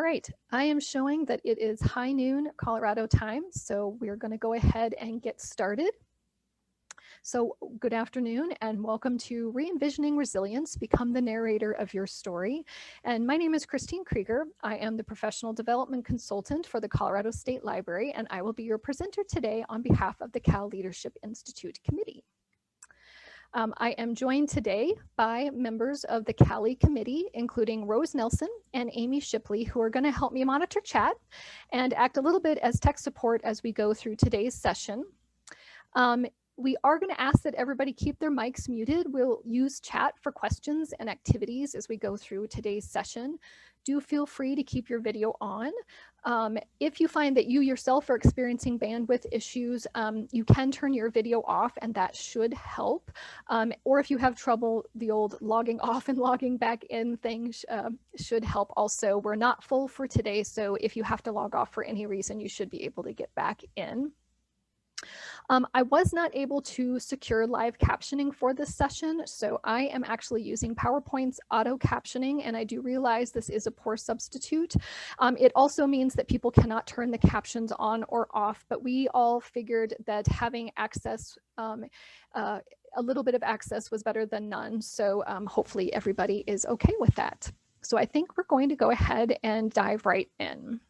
right, I am showing that it is high noon Colorado time, so we're going to go ahead and get started. So good afternoon and welcome to Re-envisioning Resilience, Become the Narrator of Your Story. And my name is Christine Krieger. I am the Professional Development Consultant for the Colorado State Library, and I will be your presenter today on behalf of the Cal Leadership Institute Committee. I am joined today by members of the CALI committee, including Rose Nelson and Amy Shipley, who are going to help me monitor chat and act a little bit as tech support as we go through today's session. We are going to ask that everybody keep their mics muted. We'll use chat for questions and activities as we go through today's session. Do feel free to keep your video on. If you find that you yourself are experiencing bandwidth issues, you can turn your video off and that should help. Or if you have trouble, the old logging off and logging back in thing should help also. We're not full for today, so if you have to log off for any reason, you should be able to get back in. I was not able to secure live captioning for this session, so I am actually using PowerPoint's auto captioning, and I do realize this is a poor substitute. It also means that people cannot turn the captions on or off, but we all figured that having access, a little bit of access was better than none, so hopefully everybody is okay with that. So I think we're going to go ahead and dive right in.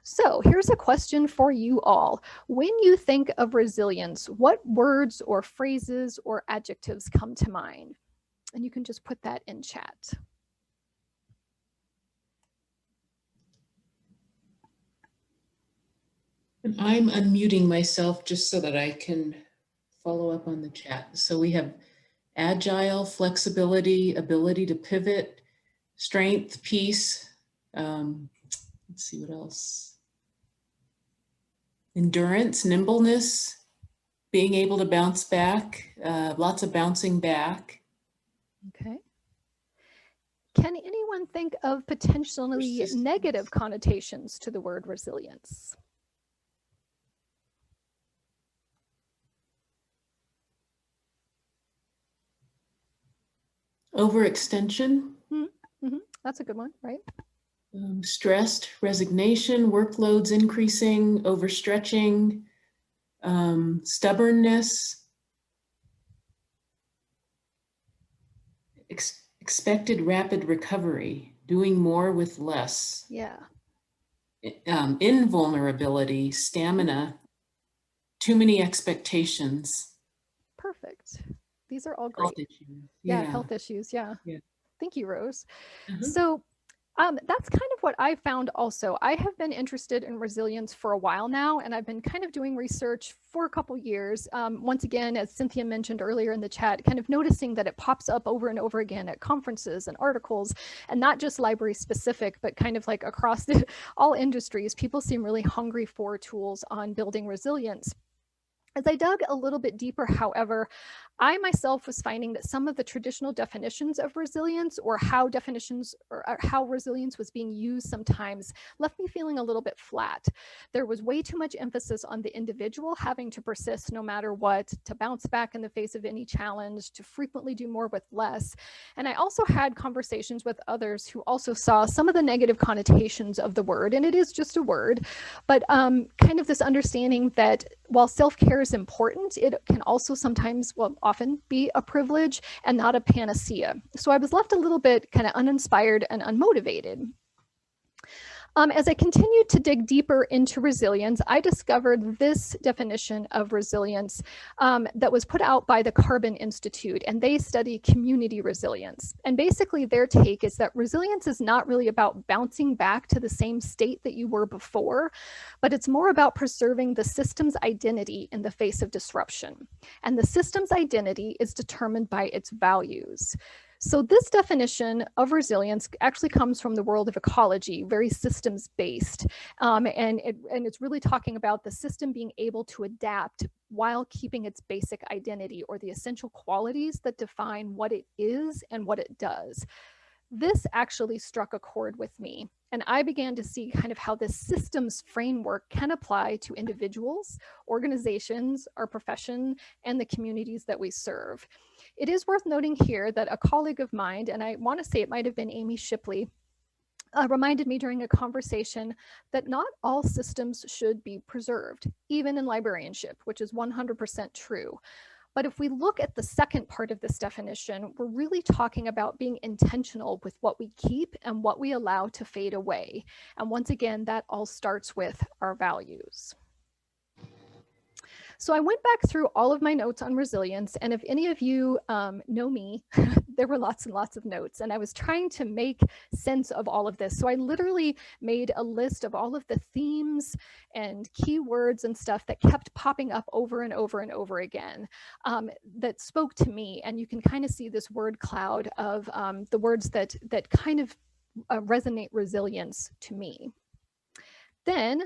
So here's a question for you all. When you think of resilience, what words or phrases or adjectives come to mind? And you can just put that in chat. And I'm unmuting myself just so that I can follow up on the chat. So we have agile, flexibility, ability to pivot, strength, peace. Let's see what else. Endurance, nimbleness, being able to bounce back, lots of bouncing back. Okay. Can anyone think of potentially negative connotations to the word resilience? Overextension. Mm-hmm. That's a good one, right? Stressed, resignation, workloads increasing, overstretching, stubbornness, expected rapid recovery, doing more with less. Yeah. Invulnerability, stamina, too many expectations. Perfect. These are all great. Health issues. Yeah, health issues. Yeah. Thank you, Rose. Uh-huh. So that's kind of what I found also. I have been interested in resilience for a while now, and I've been kind of doing research for a couple years. Once again, as Cynthia mentioned earlier in the chat, kind of noticing that it pops up over and over again at conferences and articles, and not just library specific, but kind of like across all industries. People seem really hungry for tools on building resilience. As I dug a little bit deeper, however, I myself was finding that some of the traditional definitions of resilience or how resilience was being used sometimes left me feeling a little bit flat. There was way too much emphasis on the individual having to persist no matter what, to bounce back in the face of any challenge, to frequently do more with less. And I also had conversations with others who also saw some of the negative connotations of the word, and it is just a word, but kind of this understanding that while self-care is important, it can also sometimes, well, often be a privilege and not a panacea. So I was left a little bit kind of uninspired and unmotivated. As I continued to dig deeper into resilience, I discovered this definition of resilience that was put out by the Carbon Institute, and they study community resilience. And basically their take is that resilience is not really about bouncing back to the same state that you were before, but it's more about preserving the system's identity in the face of disruption. And the system's identity is determined by its values. So this definition of resilience actually comes from the world of ecology, very systems-based, and it's really talking about the system being able to adapt while keeping its basic identity or the essential qualities that define what it is and what it does. This actually struck a chord with me, and I began to see kind of how this systems framework can apply to individuals, organizations, our profession, and the communities that we serve. It is worth noting here that a colleague of mine, and I want to say it might have been Amy Shipley, reminded me during a conversation that not all systems should be preserved, even in librarianship, which is 100% true. But if we look at the second part of this definition, we're really talking about being intentional with what we keep and what we allow to fade away. And once again, that all starts with our values. So I went back through all of my notes on resilience, and if any of you know me, there were lots and lots of notes, and I was trying to make sense of all of this. So I literally made a list of all of the themes and keywords and stuff that kept popping up over and over and over again that spoke to me. And you can kind of see this word cloud of the words that kind of resonate resilience to me. Then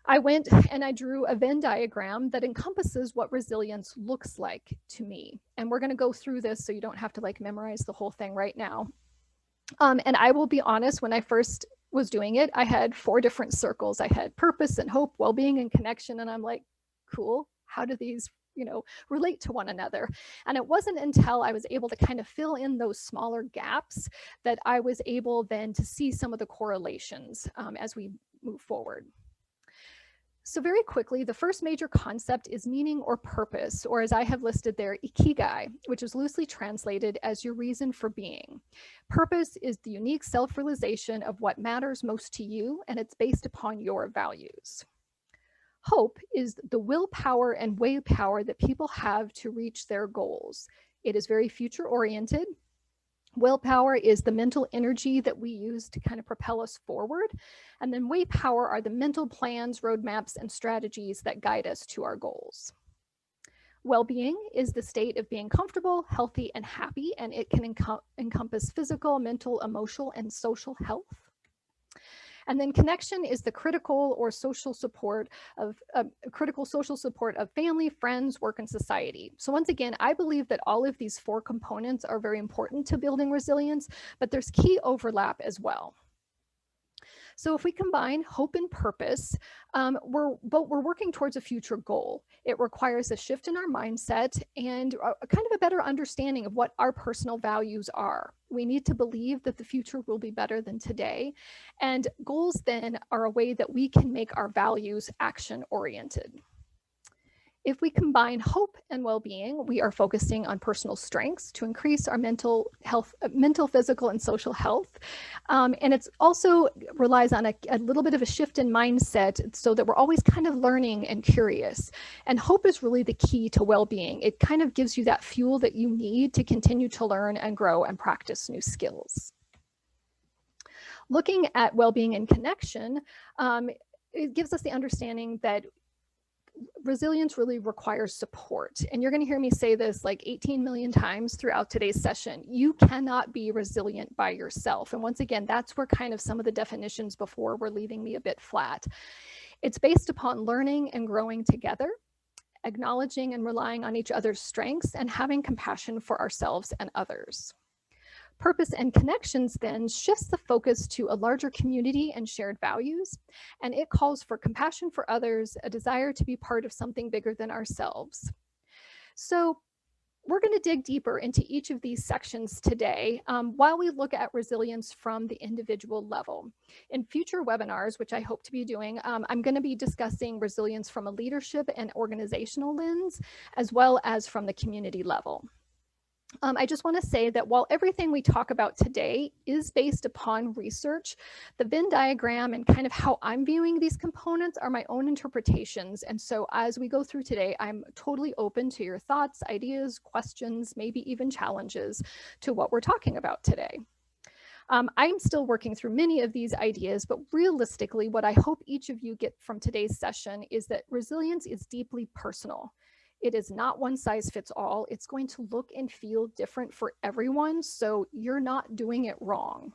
I went and I drew a Venn diagram that encompasses what resilience looks like to me. And we're going to go through this so you don't have to like memorize the whole thing right now. And I will be honest, when I first was doing it, I had 4 different circles. I had purpose and hope, well-being and connection. And I'm like, cool, how do these, relate to one another? And it wasn't until I was able to kind of fill in those smaller gaps that I was able then to see some of the correlations as we move forward. So very quickly, the first major concept is meaning or purpose, or as I have listed there, ikigai, which is loosely translated as your reason for being. Purpose is the unique self-realization of what matters most to you, and it's based upon your values. Hope is the willpower and way power that people have to reach their goals. It is very future-oriented. Willpower is the mental energy that we use to kind of propel us forward. And then way power are the mental plans, roadmaps, and strategies that guide us to our goals. Well-being is the state of being comfortable, healthy, and happy, and it can encompass physical, mental, emotional, and social health. And then connection is the critical social support of family, friends, work, and society. So once again, I believe that all of these 4 components are very important to building resilience, but there's key overlap as well. So if we combine hope and purpose, we're working towards a future goal. It requires a shift in our mindset and a kind of a better understanding of what our personal values are. We need to believe that the future will be better than today. And goals then are a way that we can make our values action-oriented. If we combine hope and well-being, we are focusing on personal strengths to increase our mental health, physical, and social health. And it's also relies on a little bit of a shift in mindset so that we're always kind of learning and curious. And hope is really the key to well-being. It kind of gives you that fuel that you need to continue to learn and grow and practice new skills. Looking at well-being and connection, it gives us the understanding that resilience really requires support. And you're going to hear me say this like 18 million times throughout today's session. You cannot be resilient by yourself. And once again, that's where kind of some of the definitions before were leaving me a bit flat. It's based upon learning and growing together, acknowledging and relying on each other's strengths, and having compassion for ourselves and others. Purpose and connections then shifts the focus to a larger community and shared values, and it calls for compassion for others, a desire to be part of something bigger than ourselves. So we're going to dig deeper into each of these sections today while we look at resilience from the individual level. In future webinars, which I hope to be doing, I'm going to be discussing resilience from a leadership and organizational lens, as well as from the community level. I just want to say that while everything we talk about today is based upon research, the Venn diagram and kind of how I'm viewing these components are my own interpretations. And so as we go through today, I'm totally open to your thoughts, ideas, questions, maybe even challenges to what we're talking about today. I'm still working through many of these ideas, but realistically, what I hope each of you get from today's session is that resilience is deeply personal. It is not one size fits all. It's going to look and feel different for everyone, so you're not doing it wrong.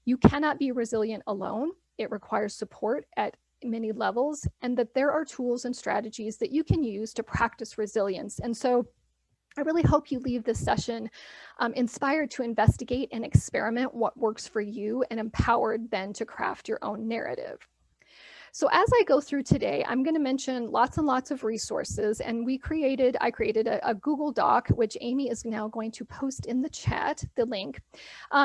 You cannot be resilient alone. It requires support at many levels, and that there are tools and strategies that you can use to practice resilience. And so I really hope you leave this session inspired to investigate and experiment what works for you and empowered then to craft your own narrative. So as I go through today, I'm going to mention lots and lots of resources, and I created a Google Doc, which Amy is now going to post in the chat, the link.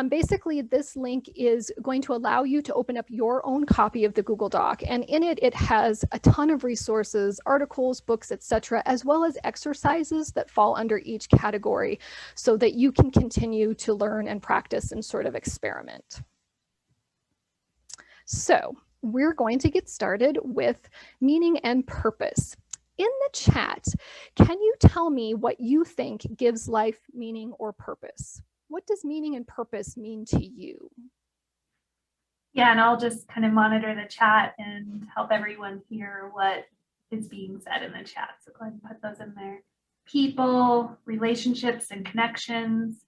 Basically, this link is going to allow you to open up your own copy of the Google Doc, and in it, it has a ton of resources, articles, books, etc., as well as exercises that fall under each category so that you can continue to learn and practice and sort of experiment. So we're going to get started with meaning and purpose. In the chat, can you tell me what you think gives life meaning or purpose? What does meaning and purpose mean to you? Yeah, and I'll just kind of monitor the chat and help everyone hear what is being said in the chat. So go ahead and put those in there. People, relationships, and connections.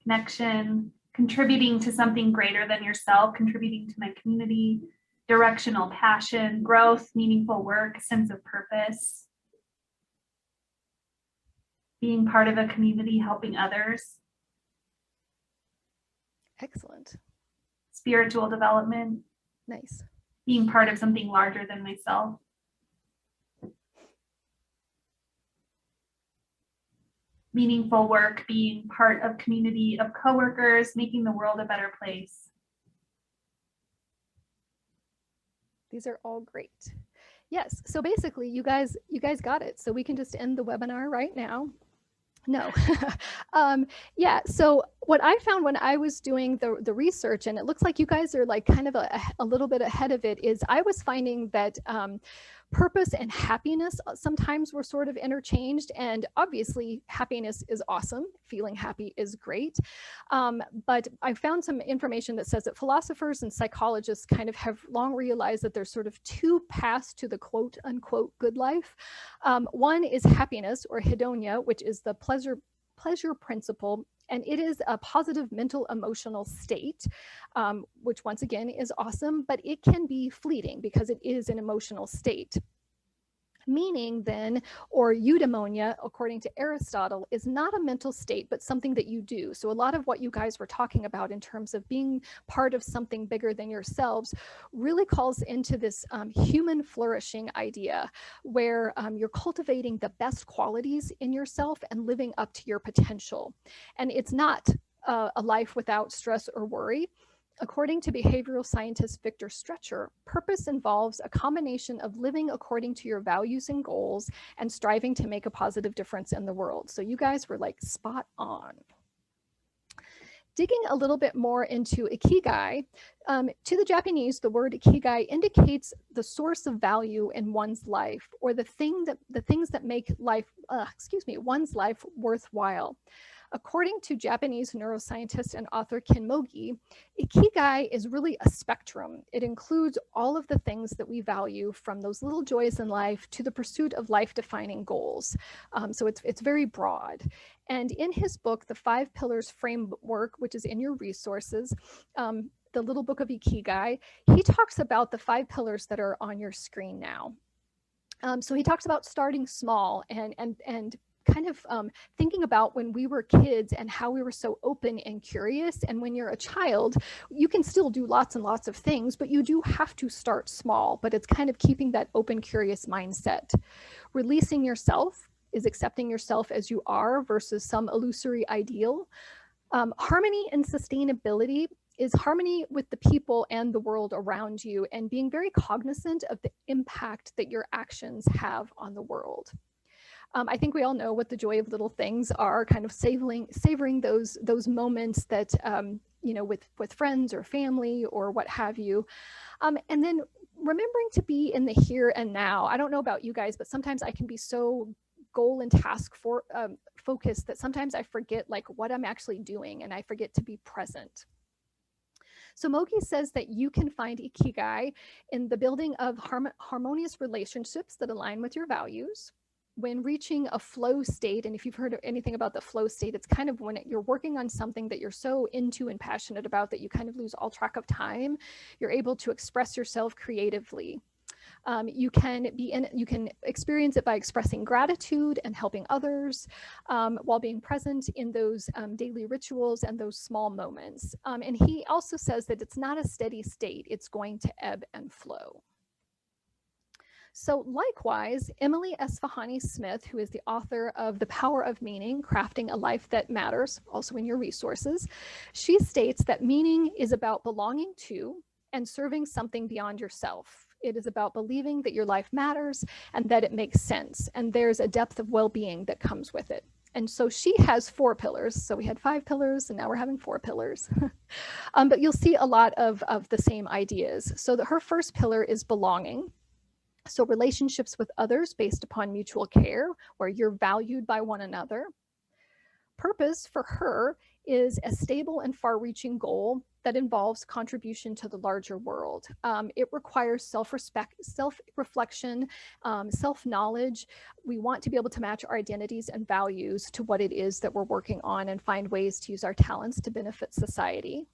Connection, contributing to something greater than yourself, contributing to my community, directional passion, growth, meaningful work, sense of purpose, being part of a community, helping others. Excellent. Spiritual development. Nice. Being part of something larger than myself. Meaningful work, being part of community of coworkers, making the world a better place. These are all great. Yes, so basically you guys got it. So we can just end the webinar right now. No. Yeah, so what I found when I was doing the research, and it looks like you guys are like kind of a little bit ahead of it, is I was finding that purpose and happiness sometimes were sort of interchanged, and obviously happiness is awesome. Feeling happy is great. But I found some information that says that philosophers and psychologists kind of have long realized that there's sort of two paths to the quote unquote good life. One is happiness, or hedonia, which is the pleasure principle, and it is a positive mental emotional state, which once again is awesome, but it can be fleeting because it is an emotional state. Meaning then, or eudaimonia, according to Aristotle, is not a mental state, but something that you do. So a lot of what you guys were talking about in terms of being part of something bigger than yourselves really calls into this human flourishing idea, where you're cultivating the best qualities in yourself and living up to your potential. And it's not a life without stress or worry. According to behavioral scientist Victor Stretcher, purpose involves a combination of living according to your values and goals and striving to make a positive difference in the world. So you guys were like spot on. Digging a little bit more into ikigai, to the Japanese, the word ikigai indicates the source of value in one's life, or the things that make life, one's life worthwhile. According to Japanese neuroscientist and author Ken Mogi, ikigai is really a spectrum. It includes all of the things that we value, from those little joys in life to the pursuit of life-defining goals. So it's very broad. And in his book, The 5 Pillars Framework, which is in your resources, the little book of ikigai, he talks about the 5 pillars that are on your screen now. So he talks about starting small and kind of thinking about when we were kids and how we were so open and curious. And when you're a child, you can still do lots and lots of things, but you do have to start small. But it's kind of keeping that open, curious mindset. Releasing yourself is accepting yourself as you are versus some illusory ideal. Harmony and sustainability is harmony with the people and the world around you, and being very cognizant of the impact that your actions have on the world. I think we all know what the joy of little things are, kind of savoring those moments that, you know, with friends or family or what have you. And then remembering to be in the here and now. I don't know about you guys, but sometimes I can be so goal and task focused that sometimes I forget like what I'm actually doing, and I forget to be present. So Mogi says that you can find ikigai in the building of harmonious relationships that align with your values, when reaching a flow state. And if you've heard anything about the flow state, it's kind of when you're working on something that you're so into and passionate about that you kind of lose all track of time. You're able to express yourself creatively. You can experience it by expressing gratitude and helping others, while being present in those daily rituals and those small moments. And he also says that it's not a steady state, it's going to ebb and flow. So likewise, Emily Esfahani Smith, who is the author of The Power of Meaning, Crafting a Life That Matters, also in your resources, she states that meaning is about belonging to and serving something beyond yourself. It is about believing that your life matters and that it makes sense. And there's a depth of well-being that comes with it. And so she has 4 pillars. So we had 5 pillars and now we're having 4 pillars. But you'll see a lot of the same ideas. So her first pillar is belonging. So relationships with others based upon mutual care, where you're valued by one another. Purpose for her is a stable and far-reaching goal that involves contribution to the larger world. It requires self-respect, self-reflection, self-knowledge. We want to be able to match our identities and values to what it is that we're working on and find ways to use our talents to benefit society.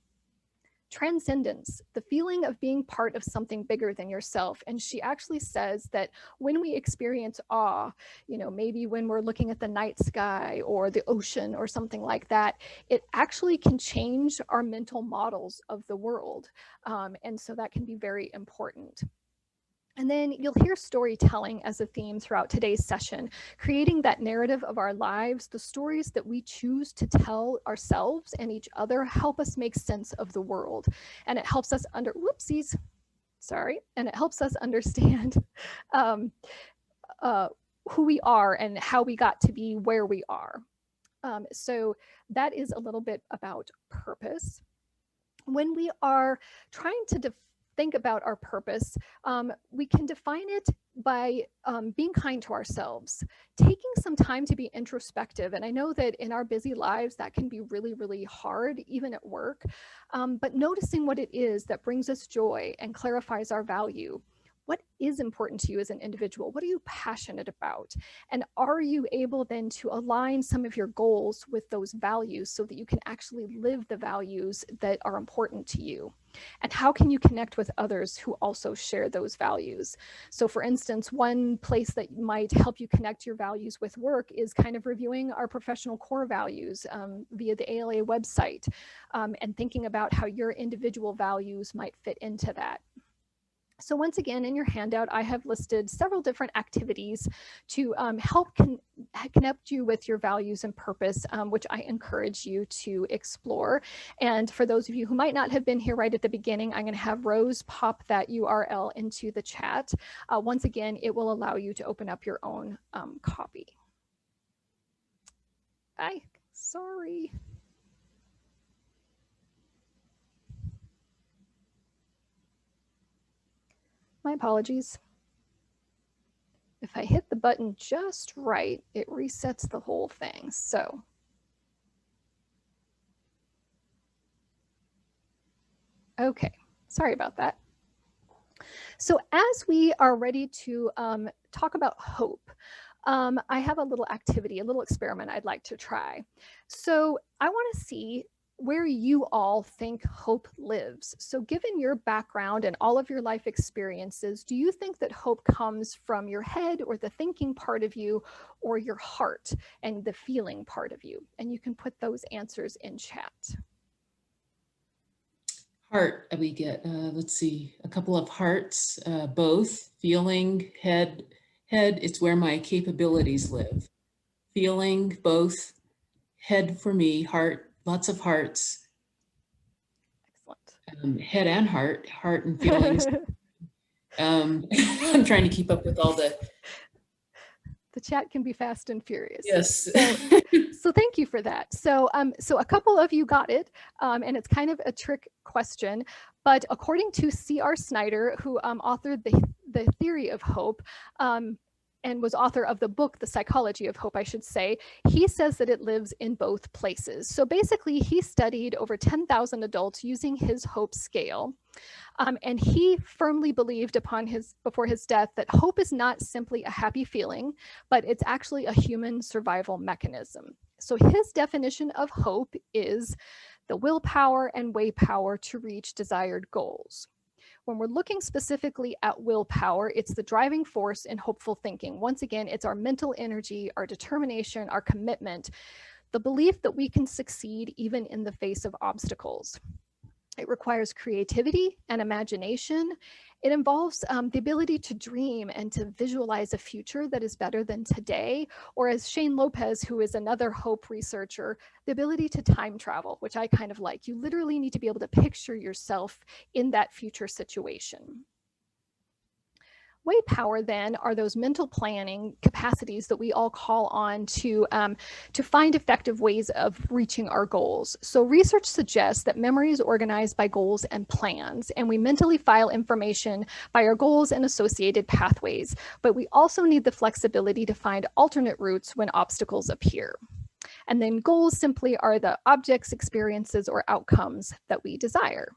Transcendence, the feeling of being part of something bigger than yourself. And she actually says that when we experience awe, maybe when we're looking at the night sky or the ocean or something like that, it actually can change our mental models of the world. And so that can be very important. And then you'll hear storytelling as a theme throughout today's session, creating that narrative of our lives. The stories that we choose to tell ourselves and each other help us make sense of the world. And it helps us and it helps us understand who we are and how we got to be where we are. So that is a little bit about purpose. When we are trying to think about our purpose, we can define it by being kind to ourselves, taking some time to be introspective. And I know that in our busy lives, that can be really, really hard, even at work, but noticing what it is that brings us joy and clarifies our value. What is important to you as an individual? What are you passionate about? And are you able then to align some of your goals with those values so that you can actually live the values that are important to you? And how can you connect with others who also share those values? So for instance, one place that might help you connect your values with work is kind of reviewing our professional core values via the ALA website, and thinking about how your individual values might fit into that. So once again, in your handout, I have listed several different activities to help connect you with your values and purpose, which I encourage you to explore. And for those of you who might not have been here right at the beginning, I'm going to have Rose pop that URL into the chat. Once again, it will allow you to open up your own copy. Sorry. My apologies. If I hit the button just right, it resets the whole thing. So okay, sorry about that. So as we are ready to talk about hope, I have a little activity, a little experiment I'd like to try. So I want to see where you all think hope lives. So given your background and all of your life experiences, do you think that hope comes from your head or the thinking part of you, or your heart and the feeling part of you? And you can put those answers in chat. Heart, we get, let's see, a couple of hearts, both. Feeling, head, it's where my capabilities live. Feeling, both. Head for me, heart, lots of hearts. Excellent. Head and heart and feelings. I'm trying to keep up with all the chat can be fast and furious. Yes. So thank you for that. So a couple of you got it, and it's kind of a trick question, but according to C.R. Snyder, who authored the theory of hope, and was author of the book, The Psychology of Hope, I should say, he says that it lives in both places. So basically, he studied over 10,000 adults using his hope scale. And he firmly believed before his death that hope is not simply a happy feeling, but it's actually a human survival mechanism. So his definition of hope is the willpower and way power to reach desired goals. When we're looking specifically at willpower, it's the driving force in hopeful thinking. Once again, it's our mental energy, our determination, our commitment, the belief that we can succeed even in the face of obstacles. It requires creativity and imagination. It involves the ability to dream and to visualize a future that is better than today. Or as Shane Lopez, who is another hope researcher, the ability to time travel, which I kind of like. You literally need to be able to picture yourself in that future situation. Way power then are those mental planning capacities that we all call on to find effective ways of reaching our goals. So research suggests that memory is organized by goals and plans, and we mentally file information by our goals and associated pathways. But we also need the flexibility to find alternate routes when obstacles appear. And then goals simply are the objects, experiences, or outcomes that we desire.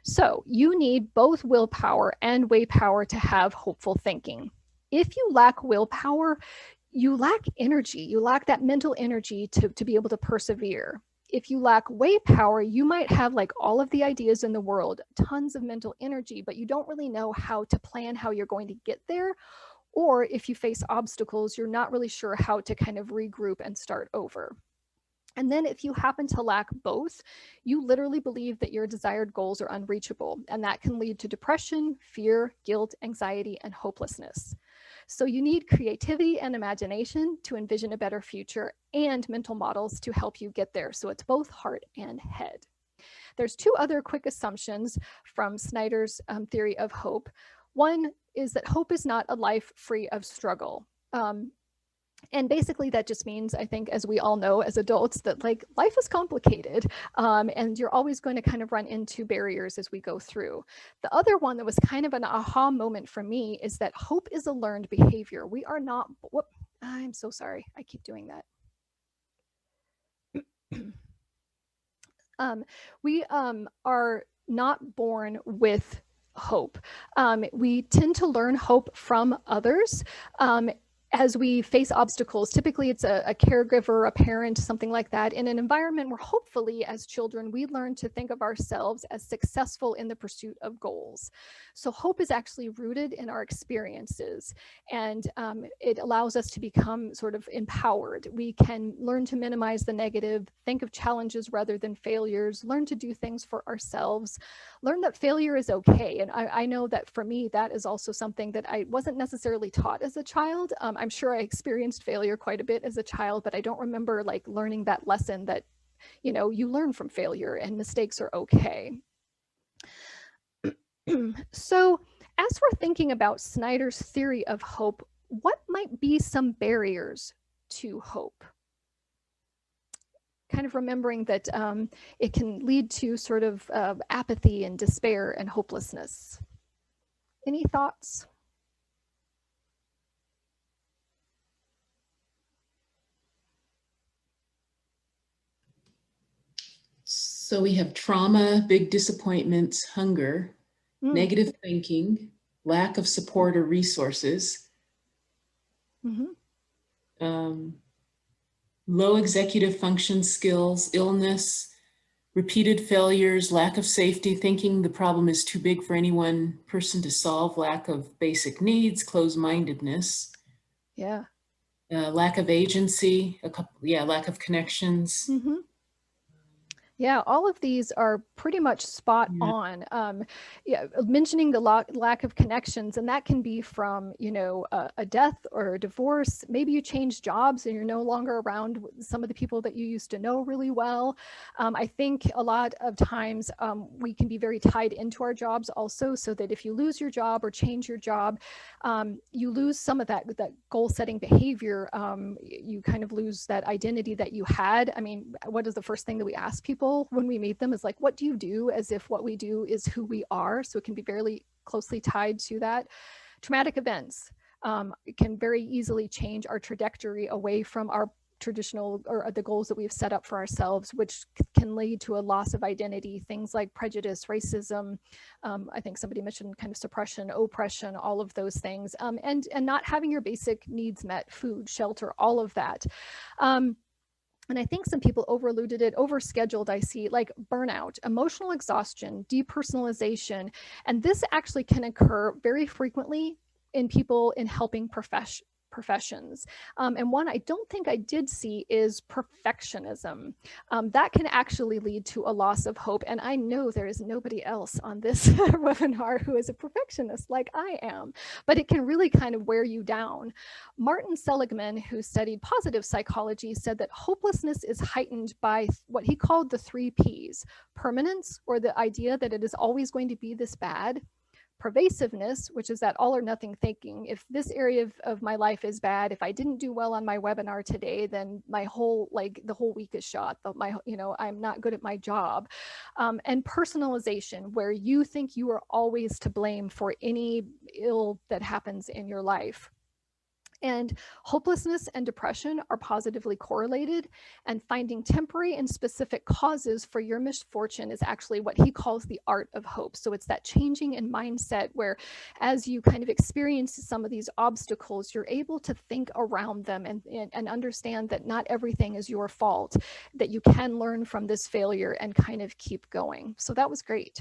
So you need both willpower and way power to have hopeful thinking. If you lack willpower, you lack energy. You lack that mental energy to be able to persevere. If you lack way power, you might have like all of the ideas in the world, tons of mental energy, but you don't really know how to plan how you're going to get there. Or if you face obstacles, you're not really sure how to kind of regroup and start over. And then if you happen to lack both, you literally believe that your desired goals are unreachable, and that can lead to depression, fear, guilt, anxiety, and hopelessness. So you need creativity and imagination to envision a better future and mental models to help you get there. So it's both heart and head. There's two other quick assumptions from Snyder's theory of hope. One is that hope is not a life free of struggle. And basically that just means, I think, as we all know as adults, that like life is complicated and you're always going to kind of run into barriers as we go through. The other one that was kind of an aha moment for me is that hope is a learned behavior. We are not, whoop, I'm so sorry, I keep doing that. We are not born with hope. We tend to learn hope from others. As we face obstacles, typically it's a caregiver, a parent, something like that, in an environment where hopefully as children, we learn to think of ourselves as successful in the pursuit of goals. So hope is actually rooted in our experiences, and it allows us to become sort of empowered. We can learn to minimize the negative, think of challenges rather than failures, learn to do things for ourselves, learn that failure is okay. And I know that for me, that is also something that I wasn't necessarily taught as a child. I'm sure I experienced failure quite a bit as a child, but I don't remember like learning that lesson that, you know, you learn from failure and mistakes are okay. So as we're thinking about Snyder's theory of hope, what might be some barriers to hope? Kind of remembering that it can lead to sort of apathy and despair and hopelessness. Any thoughts? So we have trauma, big disappointments, hunger, negative thinking, lack of support or resources, low executive function skills, illness, repeated failures, lack of safety, thinking the problem is too big for any one person to solve, lack of basic needs, closed-mindedness. Yeah. Lack of agency, lack of connections. Yeah, all of these are pretty much spot on. Mentioning the lack of connections, and that can be from, you know, a death or a divorce. Maybe you change jobs and you're no longer around some of the people that you used to know really well. I think a lot of times we can be very tied into our jobs also, so that if you lose your job or change your job, you lose some of that goal-setting behavior. You kind of lose that identity that you had. I mean, what is the first thing that we ask people when we meet them is like, what do you do? As if what we do is who we are. So it can be very closely tied to that. Traumatic events can very easily change our trajectory away from our traditional or the goals that we've set up for ourselves, which can lead to a loss of identity. Things like prejudice, racism, I think somebody mentioned kind of suppression, oppression, all of those things, and not having your basic needs met, food, shelter, all of that. And I think some people overloaded it, overscheduled, I see, like burnout, emotional exhaustion, depersonalization. And this actually can occur very frequently in people in helping professions. And one I don't think I did see is perfectionism. That can actually lead to a loss of hope. And I know there is nobody else on this webinar who is a perfectionist like I am, but it can really kind of wear you down. Martin Seligman, who studied positive psychology, said that hopelessness is heightened by what he called the 3 Ps: permanence, or the idea that it is always going to be this bad; pervasiveness, which is that all or nothing thinking. If this area of my life is bad, if I didn't do well on my webinar today, then my whole, like the whole week is shot. I'm not good at my job. And personalization, where you think you are always to blame for any ill that happens in your life. And hopelessness and depression are positively correlated, and finding temporary and specific causes for your misfortune is actually what he calls the art of hope. So it's that changing in mindset where, as you kind of experience some of these obstacles, you're able to think around them and understand that not everything is your fault, that you can learn from this failure and kind of keep going. So that was great.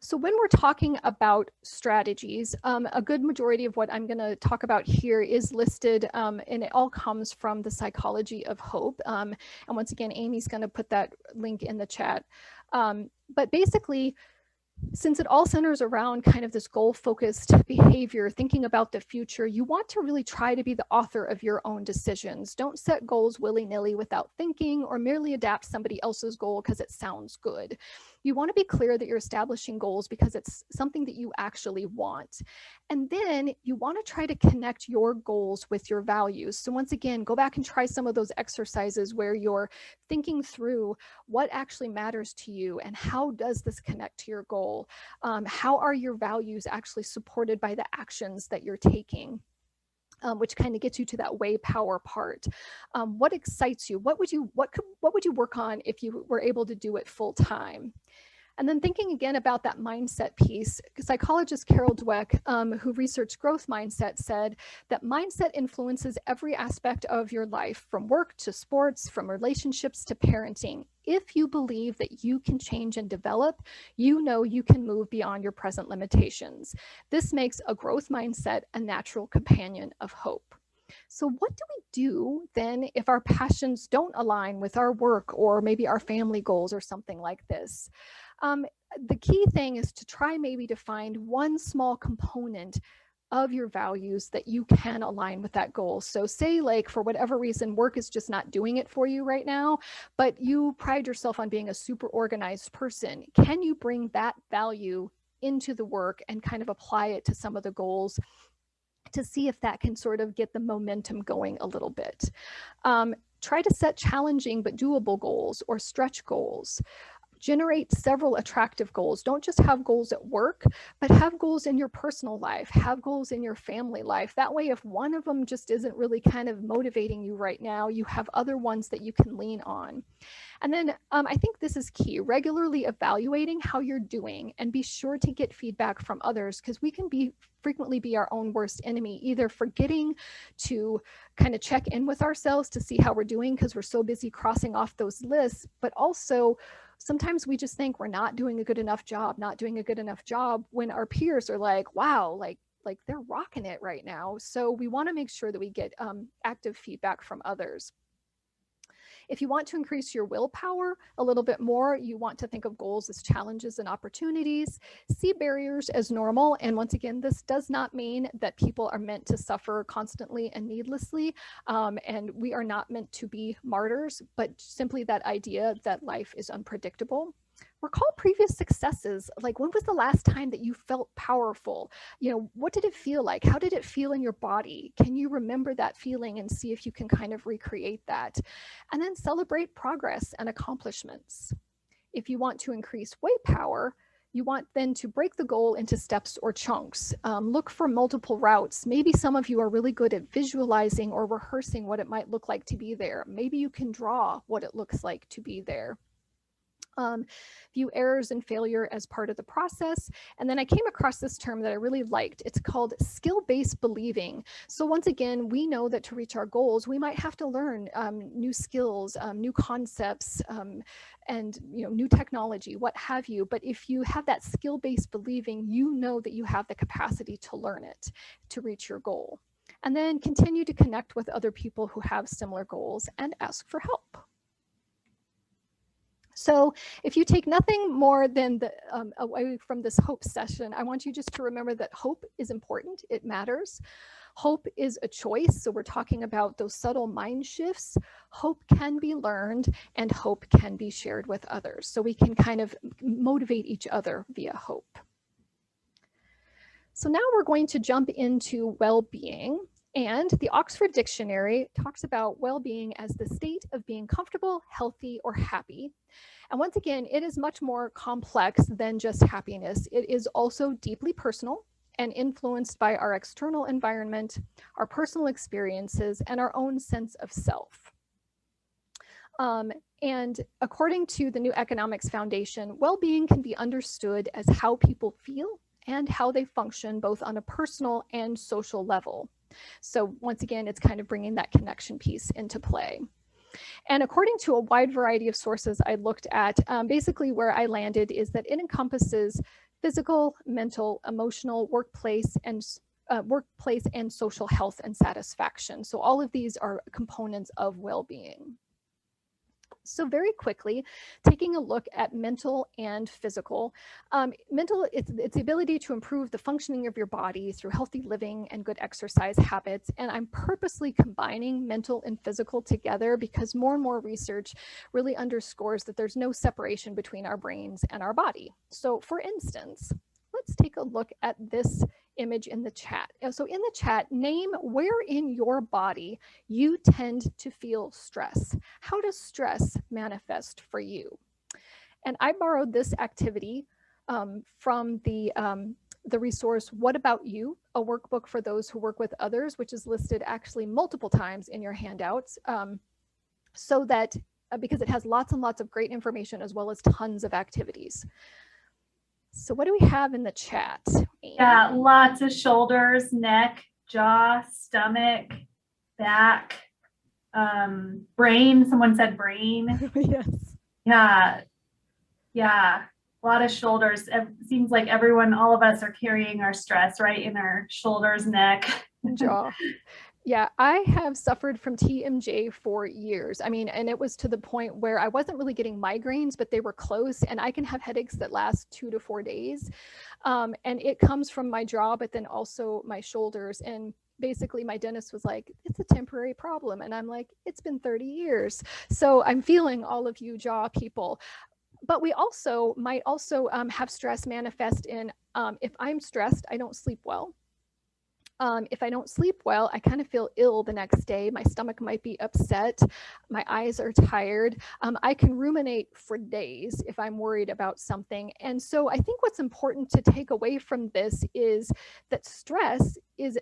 So when we're talking about strategies, a good majority of what I'm going to talk about here is listed, and it all comes from the psychology of hope. And once again, Amy's going to put that link in the chat. But basically, since it all centers around kind of this goal-focused behavior, thinking about the future, you want to really try to be the author of your own decisions. Don't set goals willy-nilly without thinking, or merely adapt somebody else's goal because it sounds good. You want to be clear that you're establishing goals because it's something that you actually want. And then you want to try to connect your goals with your values. So once again, go back and try some of those exercises where you're thinking through what actually matters to you and how does this connect to your goal. How are your values actually supported by the actions that you're taking? Which kind of gets you to that way power part. What excites you? What would you work on if you were able to do it full time? And then thinking again about that mindset piece, psychologist Carol Dweck, who researched growth mindset, said that mindset influences every aspect of your life, from work to sports, from relationships to parenting. If you believe that you can change and develop, you know you can move beyond your present limitations. This makes a growth mindset a natural companion of hope. So what do we do then if our passions don't align with our work or maybe our family goals or something like this? The key thing is to try maybe to find one small component of your values that you can align with that goal. So say, like, for whatever reason, work is just not doing it for you right now, but you pride yourself on being a super organized person. Can you bring that value into the work and kind of apply it to some of the goals to see if that can sort of get the momentum going a little bit? Try to set challenging but doable goals or stretch goals. Generate several attractive goals. Don't just have goals at work, but have goals in your personal life, have goals in your family life. That way, if one of them just isn't really kind of motivating you right now, you have other ones that you can lean on. And then I think this is key, regularly evaluating how you're doing, and be sure to get feedback from others, because we can frequently be our own worst enemy, either forgetting to kind of check in with ourselves to see how we're doing because we're so busy crossing off those lists, but also sometimes we just think we're not doing a good enough job, when our peers are like, wow, like they're rocking it right now. So we want to make sure that we get active feedback from others. If you want to increase your willpower a little bit more, you want to think of goals as challenges and opportunities. See barriers as normal. And once again, this does not mean that people are meant to suffer constantly and needlessly. And we are not meant to be martyrs, but simply that idea that life is unpredictable. Recall previous successes. Like, when was the last time that you felt powerful? You know, what did it feel like? How did it feel in your body? Can you remember that feeling and see if you can kind of recreate that? And then celebrate progress and accomplishments. If you want to increase way power, you want then to break the goal into steps or chunks. Look for multiple routes. Maybe some of you are really good at visualizing or rehearsing what it might look like to be there. Maybe you can draw what it looks like to be there. View errors and failure as part of the process. And then I came across this term that I really liked. It's called skill-based believing. So once again, we know that to reach our goals, we might have to learn new skills, new concepts, and new technology, what have you. But if you have that skill-based believing, you know that you have the capacity to learn it to reach your goal. And then continue to connect with other people who have similar goals and ask for help. So if you take nothing more than away from this hope session, I want you just to remember that hope is important. It matters. Hope is a choice. So we're talking about those subtle mind shifts. Hope can be learned and hope can be shared with others. So we can kind of motivate each other via hope. So now we're going to jump into well-being. And the Oxford Dictionary talks about well-being as the state of being comfortable, healthy, or happy. And once again, it is much more complex than just happiness. It is also deeply personal and influenced by our external environment, our personal experiences, and our own sense of self. And according to the New Economics Foundation, well-being can be understood as how people feel and how they function both on a personal and social level. So once again, it's kind of bringing that connection piece into play. And according to a wide variety of sources I looked at, basically where I landed is that it encompasses physical, mental, emotional, workplace and social health and satisfaction. So all of these are components of well-being. So very quickly, taking a look at mental and physical. Mental, it's the ability to improve the functioning of your body through healthy living and good exercise habits. And I'm purposely combining mental and physical together because more and more research really underscores that there's no separation between our brains and our body. So for instance, let's take a look at this image in the chat. So in the chat, name where in your body you tend to feel stress. How does stress manifest for you? And I borrowed this activity from the resource What About You, a workbook for those who work with others, which is listed actually multiple times in your handouts, so that because it has lots and lots of great information as well as tons of activities. So what do we have in the chat? Yeah, lots of shoulders, neck, jaw, stomach, back, brain. Someone said brain. Yes. Yeah, a lot of shoulders. It seems like all of us are carrying our stress right in our shoulders, neck, jaw. Yeah, I have suffered from TMJ for years. I mean, and it was to the point where I wasn't really getting migraines, but they were close, and I can have headaches that last 2 to 4 days. And it comes from my jaw, but then also my shoulders. And basically my dentist was like, it's a temporary problem. And I'm like, it's been 30 years. So I'm feeling all of you jaw people. But we also might also have stress manifest in, if I'm stressed, I don't sleep well. If I don't sleep well, I kind of feel ill the next day. My stomach might be upset. My eyes are tired. I can ruminate for days if I'm worried about something. And so I think what's important to take away from this is that stress is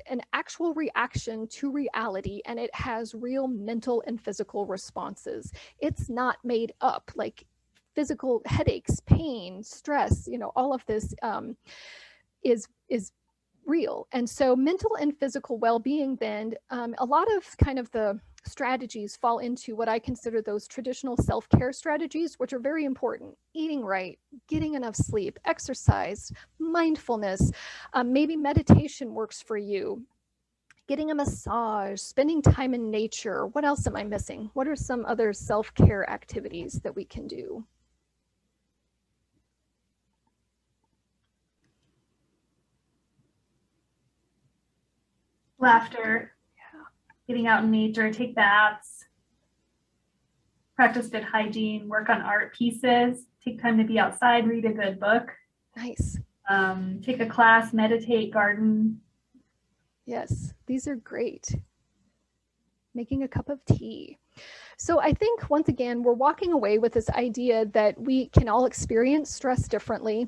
an actual reaction to reality, and it has real mental and physical responses. It's not made up, like physical headaches, pain, stress, all of this is real. And so mental and physical well-being, then a lot of kind of the strategies fall into what I consider those traditional self-care strategies, which are very important. Eating right, getting enough sleep, exercise, mindfulness, maybe meditation works for you, getting a massage, spending time in nature. What else am I missing? What are some other self-care activities that we can do? Laughter, getting out in nature, take baths, practice good hygiene, work on art pieces, take time to be outside, read a good book. Nice. Take a class, meditate, garden. Yes, these are great. Making a cup of tea. So I think, once again, we're walking away with this idea that we can all experience stress differently.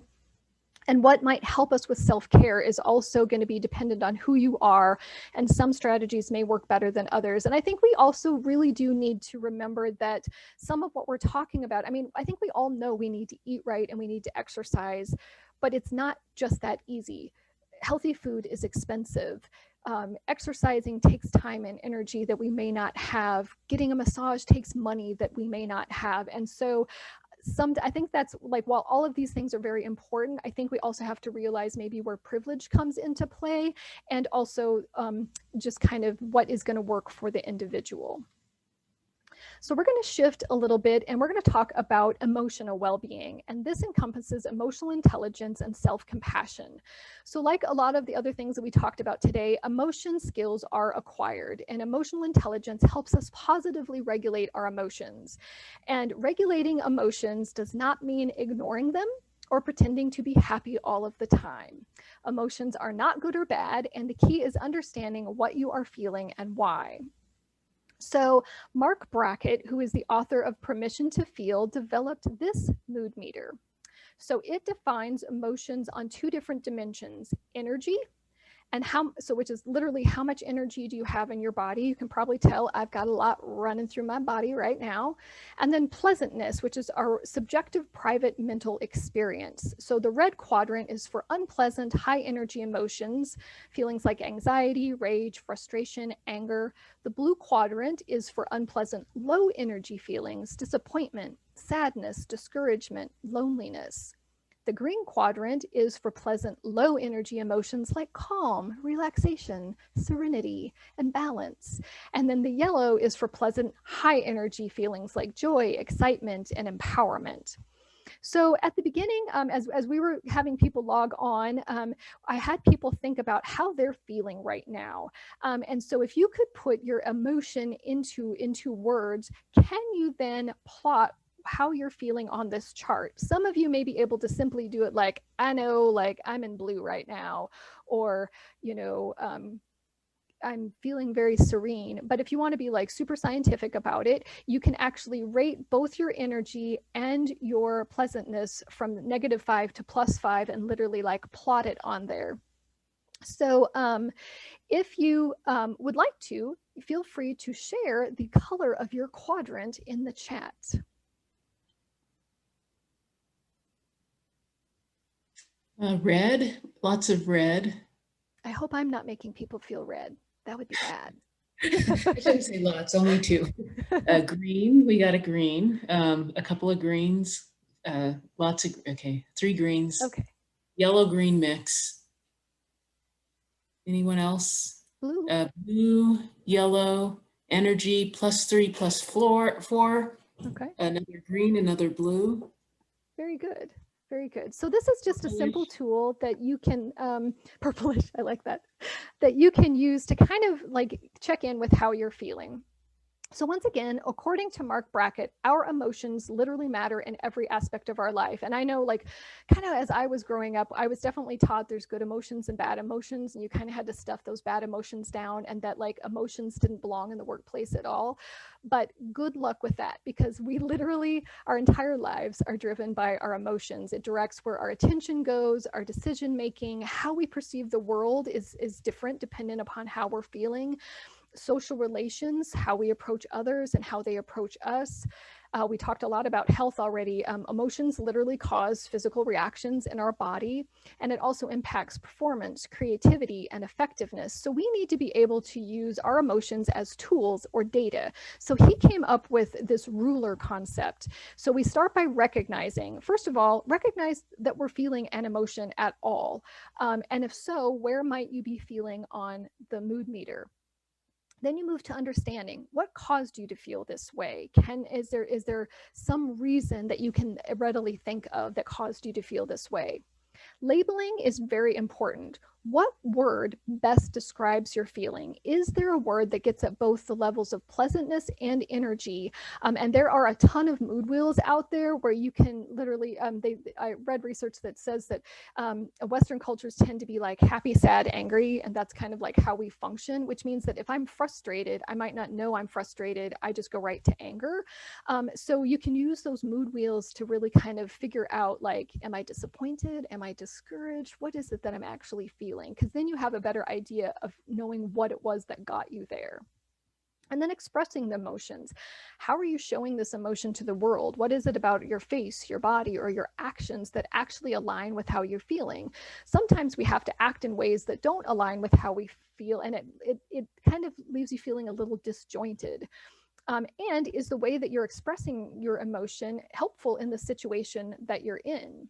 And what might help us with self-care is also going to be dependent on who you are, and some strategies may work better than others. And I think we also really do need to remember that some of what we're talking about, I mean, I think we all know we need to eat right and we need to exercise, but it's not just that easy. Healthy food is expensive. Exercising takes time and energy that we may not have. Getting a massage takes money that we may not have. And so I think that's like, while all of these things are very important, I think we also have to realize maybe where privilege comes into play, and also just kind of what is going to work for the individual. So we're going to shift a little bit and we're going to talk about emotional well-being. And this encompasses emotional intelligence and self-compassion. So like a lot of the other things that we talked about today, emotion skills are acquired, and emotional intelligence helps us positively regulate our emotions. And regulating emotions does not mean ignoring them or pretending to be happy all of the time. Emotions are not good or bad, and the key is understanding what you are feeling and why. So Mark Brackett, who is the author of Permission to Feel, developed this mood meter. So it defines emotions on two different dimensions: energy, and which is literally how much energy do you have in your body. You can probably tell I've got a lot running through my body right now. And then pleasantness, which is our subjective private mental experience. So the red quadrant is for unpleasant high energy emotions, feelings like anxiety, rage, frustration, anger. The blue quadrant is for unpleasant low energy feelings, disappointment, sadness, discouragement, loneliness. The green quadrant is for pleasant, low energy emotions like calm, relaxation, serenity, and balance. And then the yellow is for pleasant, high energy feelings like joy, excitement, and empowerment. So at the beginning, as we were having people log on, I had people think about how they're feeling right now. And so if you could put your emotion into words, can you then plot how you're feeling on this chart? Some of you may be able to simply do it like, I know, like I'm in blue right now, or, you know, I'm feeling very serene. But if you want to be like super scientific about it, you can actually rate both your energy and your pleasantness from -5 to +5 and literally like plot it on there. So if you would like to, feel free to share the color of your quadrant in the chat. Red, lots of red. I hope I'm not making people feel red. That would be bad. I shouldn't say lots, only two. Green, we got a green, a couple of greens, lots of, okay, 3 greens. Okay. Yellow, green mix. Anyone else? Blue. Blue, yellow, energy, +3, +4. Okay. Another green, another blue. Very good. Very good. So this is just a simple tool that you can, purplish, I like that, that you can use to kind of like check in with how you're feeling. So once again, according to Mark Brackett, our emotions literally matter in every aspect of our life. And I know, like, kind of as I was growing up, I was definitely taught there's good emotions and bad emotions, and you kind of had to stuff those bad emotions down, and that like emotions didn't belong in the workplace at all. But good luck with that, because we literally, our entire lives are driven by our emotions. It directs where our attention goes, our decision making, how we perceive the world is different dependent upon how we're feeling. Social relations, how we approach others and how they approach us. We talked a lot about health already. Emotions literally cause physical reactions in our body, and it also impacts performance, creativity, and effectiveness. So we need to be able to use our emotions as tools or data. So he came up with this ruler concept. So we start by recognizing, first of all, recognize that we're feeling an emotion at all. And if so, where might you be feeling on the mood meter? Then you move to understanding what caused you to feel this way. Is there some reason that you can readily think of that caused you to feel this way? Labeling is very important. what word best describes your feeling? Is there a word that gets at both the levels of pleasantness and energy? And there are a ton of mood wheels out there where you can literally, I read research that says that Western cultures tend to be like happy, sad, angry, and that's kind of like how we function, which means that if I'm frustrated, I might not know I'm frustrated. I just go right to anger. So you can use those mood wheels to really kind of figure out, like, am I disappointed? Am I discouraged? What is it that I'm actually feeling? Because then you have a better idea of knowing what it was that got you there. And then expressing the emotions. How are you showing this emotion to the world? What is it about your face, your body, or your actions that actually align with how you're feeling? Sometimes we have to act in ways that don't align with how we feel, and it kind of leaves you feeling a little disjointed. And is the way that you're expressing your emotion helpful in the situation that you're in?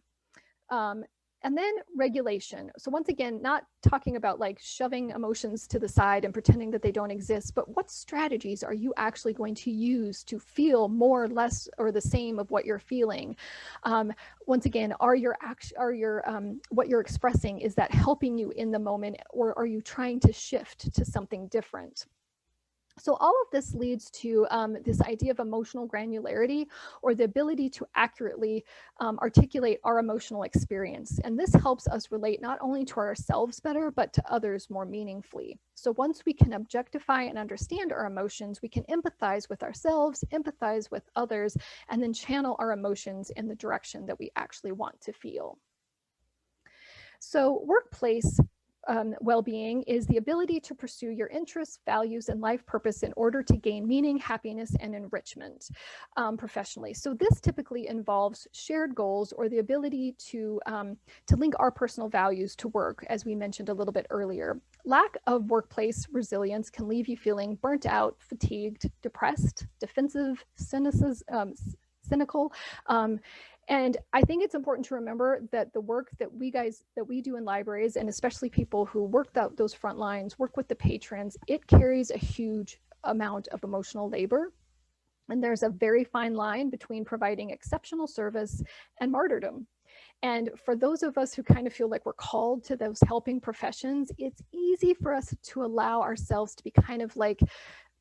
And then regulation. So once again, not talking about like shoving emotions to the side and pretending that they don't exist, but what strategies are you actually going to use to feel more, less, or the same of what you're feeling? Once again, what you're expressing, is that helping you in the moment, or are you trying to shift to something different? So all of this leads to this idea of emotional granularity, or the ability to accurately articulate our emotional experience. And this helps us relate not only to ourselves better, but to others more meaningfully. So once we can objectify and understand our emotions, we can empathize with ourselves, empathize with others, and then channel our emotions in the direction that we actually want to feel. So workplace well-being is the ability to pursue your interests, values, and life purpose in order to gain meaning, happiness, and enrichment professionally. So this typically involves shared goals, or the ability to link our personal values to work, as we mentioned a little bit earlier. Lack of workplace resilience can leave you feeling burnt out, fatigued, depressed, defensive, cynical. And I think it's important to remember that the work that we do in libraries, and especially people who work those front lines, work with the patrons, it carries a huge amount of emotional labor. And there's a very fine line between providing exceptional service and martyrdom. And for those of us who kind of feel like we're called to those helping professions, it's easy for us to allow ourselves to be kind of like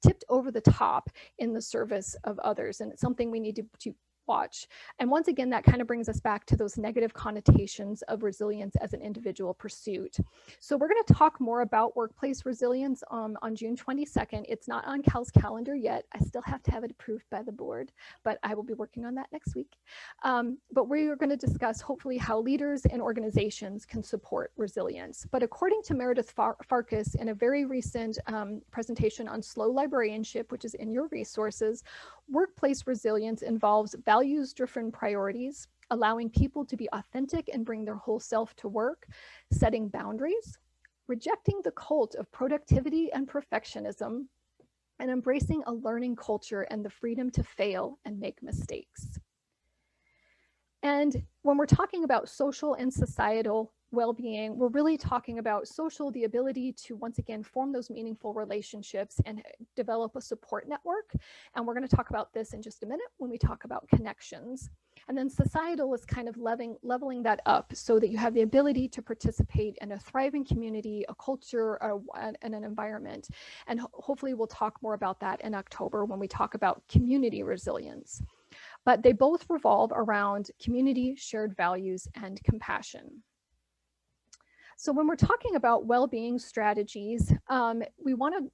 tipped over the top in the service of others. And it's something we need to watch. And once again, that kind of brings us back to those negative connotations of resilience as an individual pursuit. So we're going to talk more about workplace resilience on June 22nd. It's not on Cal's calendar yet. I still have to have it approved by the board, but I will be working on that next week. But we are going to discuss hopefully how leaders and organizations can support resilience. But according to Meredith Farkas in a very recent presentation on slow librarianship, which is in your resources, workplace resilience involves values-driven priorities, allowing people to be authentic and bring their whole self to work, setting boundaries, rejecting the cult of productivity and perfectionism, and embracing a learning culture and the freedom to fail and make mistakes. And when we're talking about social and societal well-being, we're really talking about social, the ability to once again form those meaningful relationships and develop a support network. And we're going to talk about this in just a minute when we talk about connections. And then societal is kind of leveling that up so that you have the ability to participate in a thriving community, a culture, and an environment. And hopefully we'll talk more about that in October when we talk about community resilience. But they both revolve around community, shared values, and compassion. So when we're talking about well-being strategies, we want to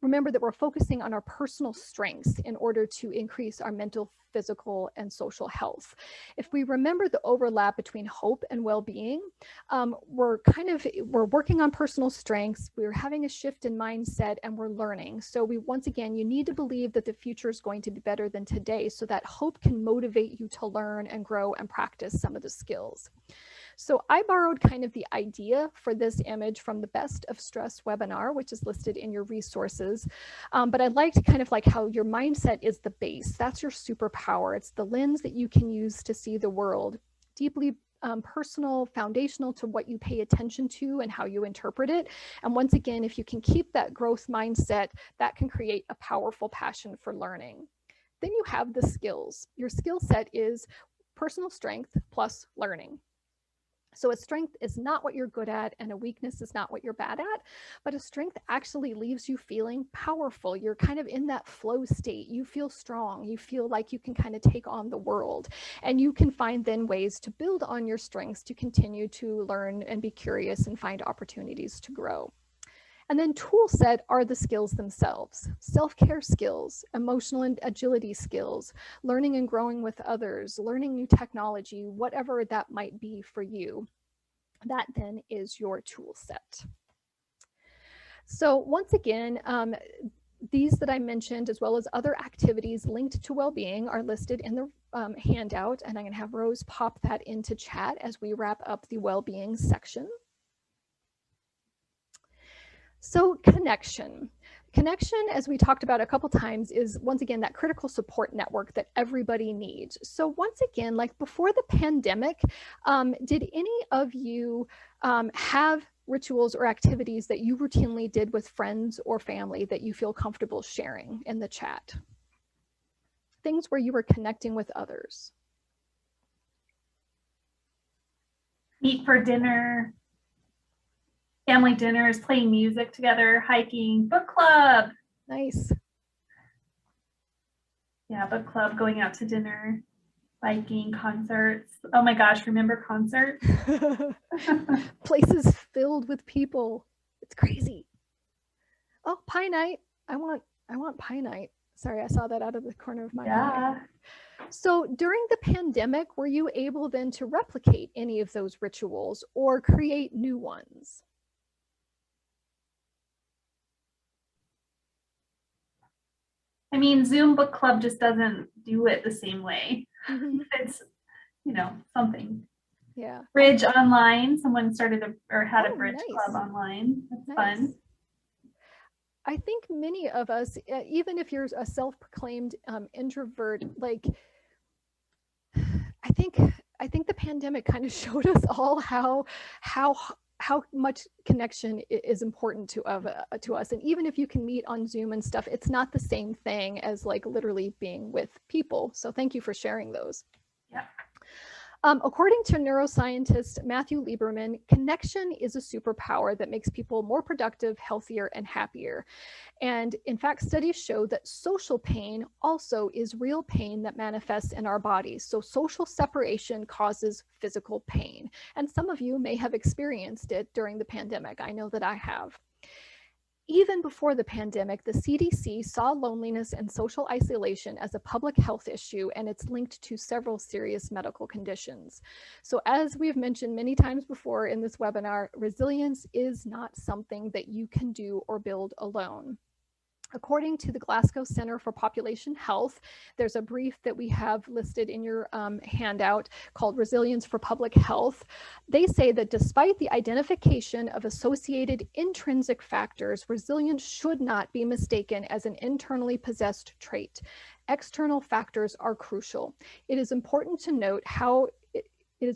remember that we're focusing on our personal strengths in order to increase our mental, physical, and social health. If we remember the overlap between hope and well-being, we're working on personal strengths, we're having a shift in mindset, and we're learning. So once again, you need to believe that the future is going to be better than today, so that hope can motivate you to learn and grow and practice some of the skills. So I borrowed kind of the idea for this image from the Best of Stress webinar, which is listed in your resources. But I liked kind of like how your mindset is the base. That's your superpower. It's the lens that you can use to see the world. Deeply personal, foundational to what you pay attention to and how you interpret it. And once again, if you can keep that growth mindset, that can create a powerful passion for learning. Then you have the skills. Your skill set is personal strength plus learning. So a strength is not what you're good at, and a weakness is not what you're bad at, but a strength actually leaves you feeling powerful. You're kind of in that flow state. You feel strong. You feel like you can kind of take on the world, and you can find then ways to build on your strengths to continue to learn and be curious and find opportunities to grow. And then tool set are the skills themselves: self-care skills, emotional and agility skills, learning and growing with others, learning new technology, whatever that might be for you. That then is your tool set. So once again, these that I mentioned, as well as other activities linked to well-being, are listed in the handout, and I'm going to have Rose pop that into chat as we wrap up the well-being section. So connection. Connection, as we talked about a couple times, is once again that critical support network that everybody needs. So once again, like before the pandemic, did any of you have rituals or activities that you routinely did with friends or family that you feel comfortable sharing in the chat? Things where you were connecting with others. Meet for dinner, family dinners, playing music together, hiking, book club. Nice. Yeah, book club, going out to dinner, biking, concerts. Oh my gosh, remember concerts? Places filled with people. It's crazy. Oh, pie night. I want pie night. Sorry, I saw that out of the corner of my eye. So during the pandemic, were you able then to replicate any of those rituals or create new ones? I mean, Zoom book club just doesn't do it the same way. Mm-hmm. It's, you know, something. Yeah. Bridge online. Someone started had a bridge nice. club online. That's Nice. fun. I think many of us, even if you're a self-proclaimed introvert, like I think the pandemic kind of showed us all how much connection is important to us. And even if you can meet on Zoom and stuff, it's not the same thing as like literally being with people. So thank you for sharing those. Yeah. According to neuroscientist Matthew Lieberman, connection is a superpower that makes people more productive, healthier, and happier. And in fact, studies show that social pain also is real pain that manifests in our bodies. So social separation causes physical pain. And some of you may have experienced it during the pandemic. I know that I have. Even before the pandemic, the CDC saw loneliness and social isolation as a public health issue, and it's linked to several serious medical conditions. So as we've mentioned many times before in this webinar, resilience is not something that you can do or build alone. According to the Glasgow Center for Population Health, there's a brief that we have listed in your handout called Resilience for Public Health. They say that despite the identification of associated intrinsic factors, resilience should not be mistaken as an internally possessed trait. External factors are crucial. It is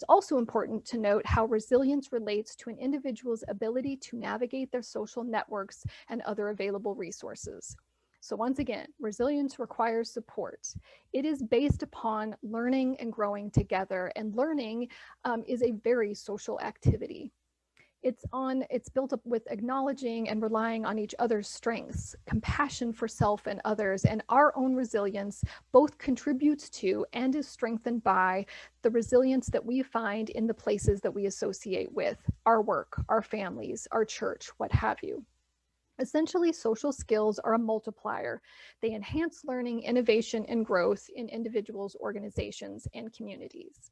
also important to note how resilience relates to an individual's ability to navigate their social networks and other available resources. So once again, resilience requires support. It is based upon learning and growing together, and learning is a very social activity. It's built up with acknowledging and relying on each other's strengths, compassion for self and others, and our own resilience both contributes to and is strengthened by the resilience that we find in the places that we associate with: our work, our families, our church, what have you. Essentially, social skills are a multiplier. They enhance learning, innovation, and growth in individuals, organizations, and communities.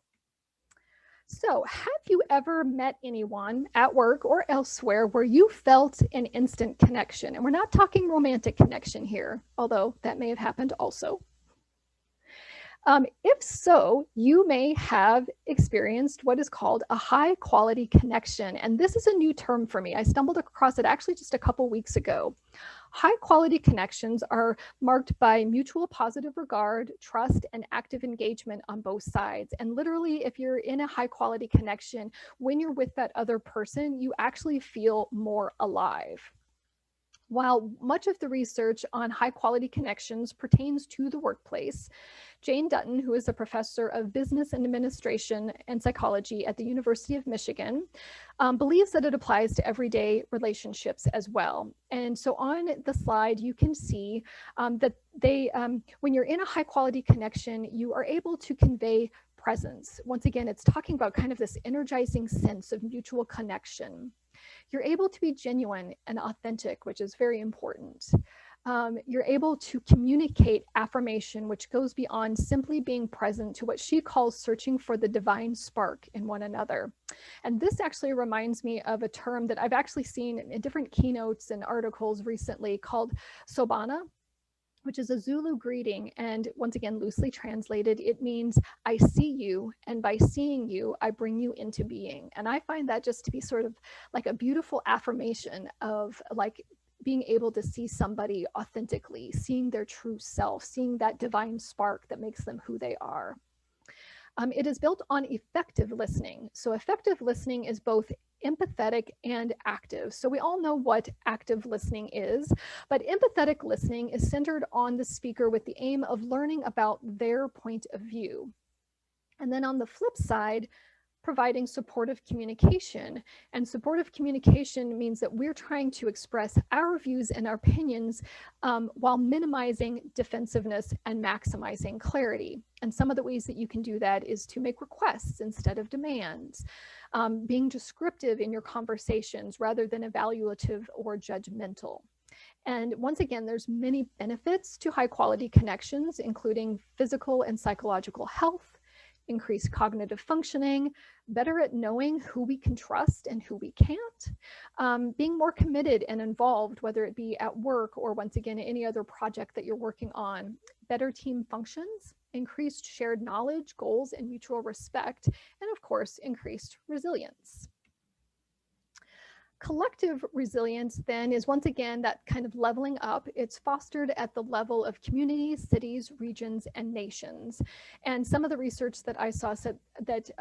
So, have you ever met anyone at work or elsewhere where you felt an instant connection? And we're not talking romantic connection here, although that may have happened also. If so, you may have experienced what is called a high quality connection. And this is a new term for me. I stumbled across it actually just a couple weeks ago. High quality connections are marked by mutual positive regard, trust, and active engagement on both sides. And literally, if you're in a high quality connection, when you're with that other person, you actually feel more alive. While much of the research on high quality connections pertains to the workplace, Jane Dutton, who is a professor of business and administration and psychology at the University of Michigan, believes that it applies to everyday relationships as well. And so on the slide, you can see that when you're in a high quality connection, you are able to convey presence. Once again, it's talking about kind of this energizing sense of mutual connection. You're able to be genuine and authentic, which is very important. You're able to communicate affirmation, which goes beyond simply being present to what she calls searching for the divine spark in one another. And this actually reminds me of a term that I've actually seen in different keynotes and articles recently called Sobana, which is a Zulu greeting. And once again, loosely translated, it means I see you, and by seeing you, I bring you into being. And I find that just to be sort of like a beautiful affirmation of like being able to see somebody authentically, seeing their true self, seeing that divine spark that makes them who they are. It is built on effective listening. So effective listening is both empathetic and active. So we all know what active listening is, but empathetic listening is centered on the speaker with the aim of learning about their point of view. And then on the flip side, providing supportive communication. And supportive communication means that we're trying to express our views and our opinions while minimizing defensiveness and maximizing clarity. And some of the ways that you can do that is to make requests instead of demands, being descriptive in your conversations rather than evaluative or judgmental. And once again, there's many benefits to high quality connections, including physical and psychological health, increased cognitive functioning, better at knowing who we can trust and who we can't, being more committed and involved, whether it be at work or once again, any other project that you're working on, better team functions, increased shared knowledge, goals, and mutual respect, and of course, increased resilience. Collective resilience then is once again that kind of leveling up. It's fostered at the level of communities, cities, regions, and nations. And some of the research that I saw said that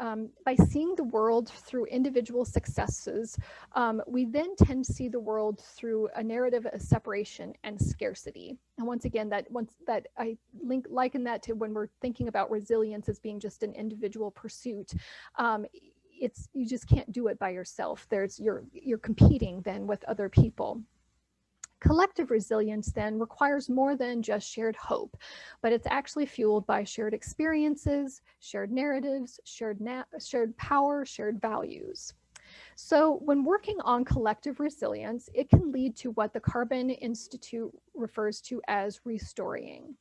by seeing the world through individual successes, we then tend to see the world through a narrative of separation and scarcity. And once again, I liken that to when we're thinking about resilience as being just an individual pursuit. You just can't do it by yourself. You're competing then with other people. Collective resilience then requires more than just shared hope, but it's actually fueled by shared experiences, shared narratives, shared power, shared values. So when working on collective resilience, it can lead to what the Carbon Institute refers to as restoring.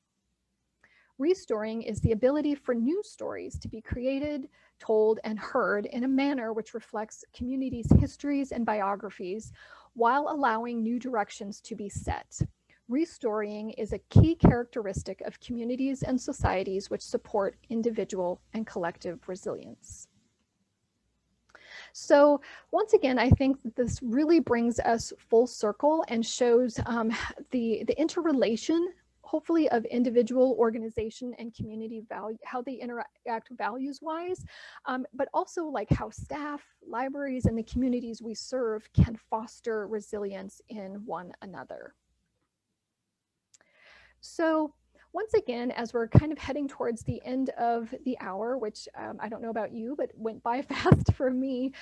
Restoring is the ability for new stories to be created, told, and heard in a manner which reflects communities' histories and biographies while allowing new directions to be set. Restoring is a key characteristic of communities and societies which support individual and collective resilience. So once again, I think that this really brings us full circle and shows the interrelation hopefully of individual, organization, and community value, how they interact values-wise, but also like how staff, libraries, and the communities we serve can foster resilience in one another. So once again, as we're kind of heading towards the end of the hour, which I don't know about you, but went by fast for me,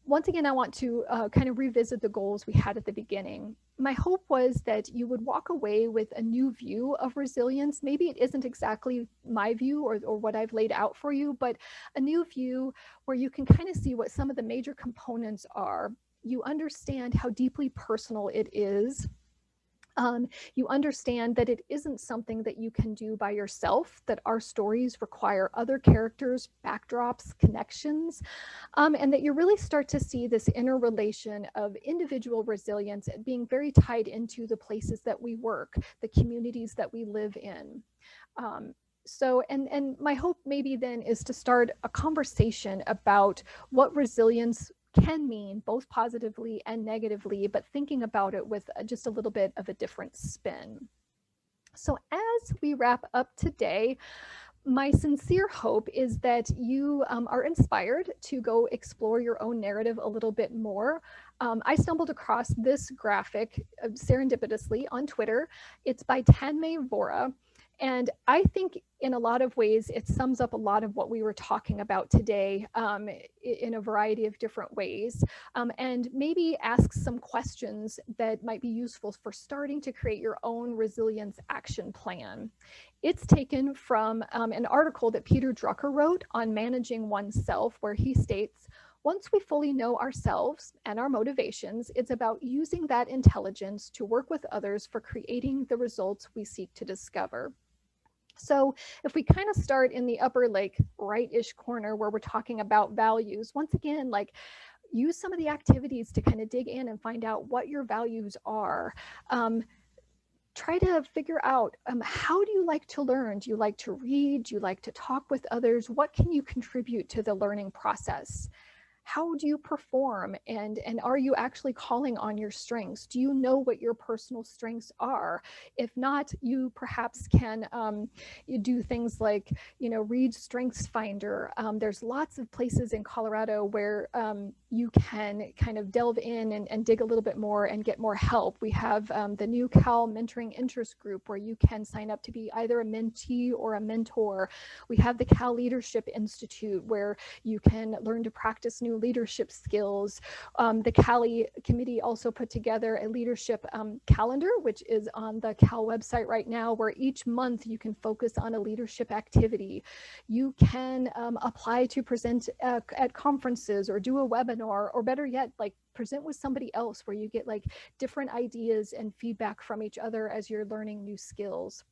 once again, I want to kind of revisit the goals we had at the beginning. My hope was that you would walk away with a new view of resilience. Maybe it isn't exactly my view or what I've laid out for you, but a new view where you can kind of see what some of the major components are. You understand how deeply personal it is. You understand that it isn't something that you can do by yourself, that our stories require other characters, backdrops, connections, and that you really start to see this interrelation of individual resilience being very tied into the places that we work, the communities that we live in. So my hope maybe then is to start a conversation about what resilience can mean, both positively and negatively, but thinking about it with just a little bit of a different spin. So as we wrap up today, My sincere hope is that you are inspired to go explore your own narrative a little bit more. I stumbled across this graphic serendipitously on Twitter. It's by Tanmay Vora. And I think in a lot of ways, it sums up a lot of what we were talking about today in a variety of different ways, and maybe ask some questions that might be useful for starting to create your own resilience action plan. It's taken from an article that Peter Drucker wrote on managing oneself, where he states, once we fully know ourselves and our motivations, it's about using that intelligence to work with others for creating the results we seek to discover. So if we kind of start in the upper like right-ish corner where we're talking about values, once again, like use some of the activities to kind of dig in and find out what your values are. Try to figure out how do you like to learn? Do you like to read? Do you like to talk with others? What can you contribute to the learning process? How do you perform, and are you actually calling on your strengths? Do you know what your personal strengths are? If not, you perhaps can you do things like, you know, read Strengths Finder. There's lots of places in Colorado where you can kind of delve in and dig a little bit more and get more help. We have the new Cal Mentoring Interest Group where you can sign up to be either a mentee or a mentor. We have the Cal Leadership Institute where you can learn to practice new leadership skills. The Cali committee also put together a leadership calendar, which is on the Cal website right now, where each month you can focus on a leadership activity. You can apply to present at conferences or do a webinar, or better yet, like present with somebody else where you get like different ideas and feedback from each other as you're learning new skills.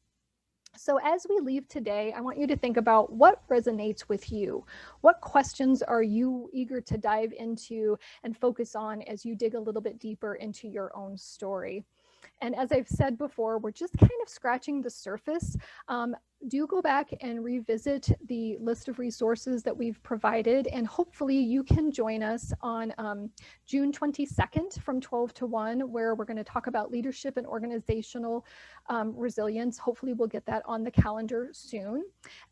So as we leave today, I want you to think about what resonates with you. What questions are you eager to dive into and focus on as you dig a little bit deeper into your own story? And as I've said before, we're just kind of scratching the surface. Do go back and revisit the list of resources that we've provided, and hopefully you can join us on June 22nd from 12 to 1, where we're going to talk about leadership and organizational resilience. Hopefully we'll get that on the calendar soon.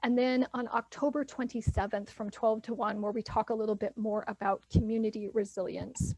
And then on October 27th from 12 to 1, where we talk a little bit more about community resilience.